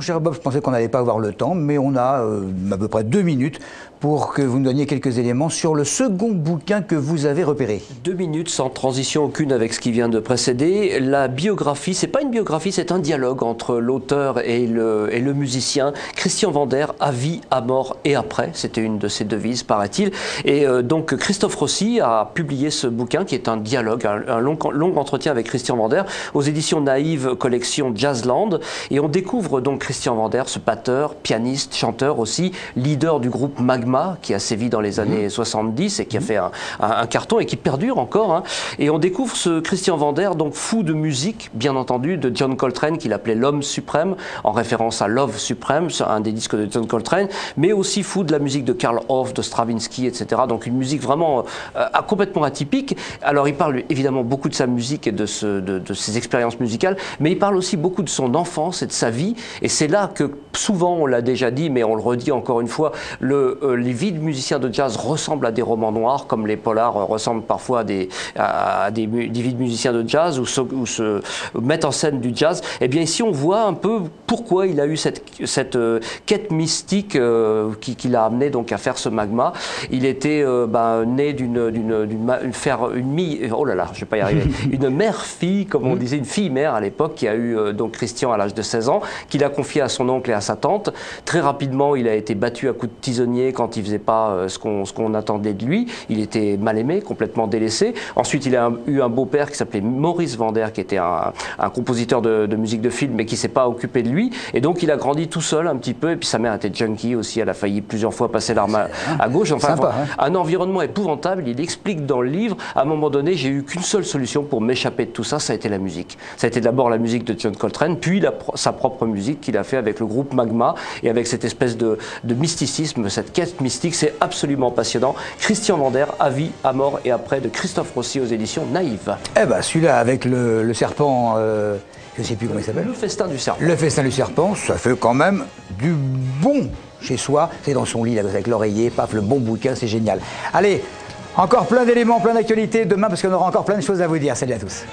cher Bob, je pensais qu'on n'allait pas avoir le temps, mais on a à peu près 2 minutes pour que vous nous donniez quelques éléments sur le second bouquin que vous avez repéré. 2 minutes sans transition aucune avec ce qui vient de précéder. La biographie, c'est pas une biographie, c'est un dialogue entre l'auteur et le musicien. Christian Vander, à vie, à mort et après. C'était une de ses devises, paraît-il. Et donc Christophe Rossi a publié ce bouquin qui est un dialogue, un long entretien avec Christian Vander aux éditions Naïve, collection Jazzland. Et on découvre donc Christian Vander, ce batteur, pianiste, chanteur aussi, leader du groupe Magma, qui a sévi dans les années 70 et qui a fait un carton et qui perdure encore. Hein. Et on découvre ce Christian Vander, donc fou de musique, bien entendu, de John Coltrane, qu'il appelait l'homme suprême, en référence à Love Supreme, un des disques de John Coltrane, mais aussi fou de la musique de Karl Orff, de Stravinsky, etc. Donc une musique vraiment complètement atypique. Alors il parle évidemment beaucoup de sa musique et de ses expériences musicales, mais il parle aussi beaucoup de son enfance et de sa vie. Et c'est là que souvent, on l'a déjà dit, mais on le redit encore une fois, les vies de musiciens de jazz ressemblent à des romans noirs, comme les polars ressemblent parfois à des vies de musiciens de jazz ou se mettent en scène du jazz. Et bien ici, on voit un peu pourquoi il a eu cette quête mystique qui l'a amené donc à faire ce Magma. Il était né une mère-fille, comme on disait, une fille-mère à l'époque, qui a eu donc Christian à l'âge de 16 ans, qu'il a confié à son oncle et à sa tante. Très rapidement, il a été battu à coups de tisonnier quand il faisait pas ce qu'on attendait de lui. Il était mal aimé, complètement délaissé. Ensuite, il a eu un beau-père qui s'appelait Maurice Vander, qui était un compositeur de musique de film, mais qui s'est pas occupé de lui. Et donc, il a grandi tout seul un petit peu. Et puis, sa mère était junkie aussi. Elle a failli plusieurs fois passer l'arme à gauche. Enfin, sympa, hein. Un environnement épouvantable. Il explique dans le livre, à un moment donné, j'ai eu qu'une seule solution pour m'échapper de tout ça, ça a été la musique. Ça a été d'abord la musique de John Coltrane, puis sa propre musique qu'il a fait avec le groupe Magma et avec cette espèce de mysticisme, cette quête mystique. C'est absolument passionnant. Christian Vander, à vie, à mort et après, de Christophe Rossi aux éditions Naïve. Eh ben, celui-là avec le serpent, je ne sais plus comment il s'appelle. Le festin du serpent. Le festin du serpent, ça fait quand même du bon chez soi. C'est dans son lit, là, avec l'oreiller, paf, le bon bouquin, c'est génial. Allez, encore plein d'éléments, plein d'actualités demain, parce qu'on aura encore plein de choses à vous dire. Salut à tous.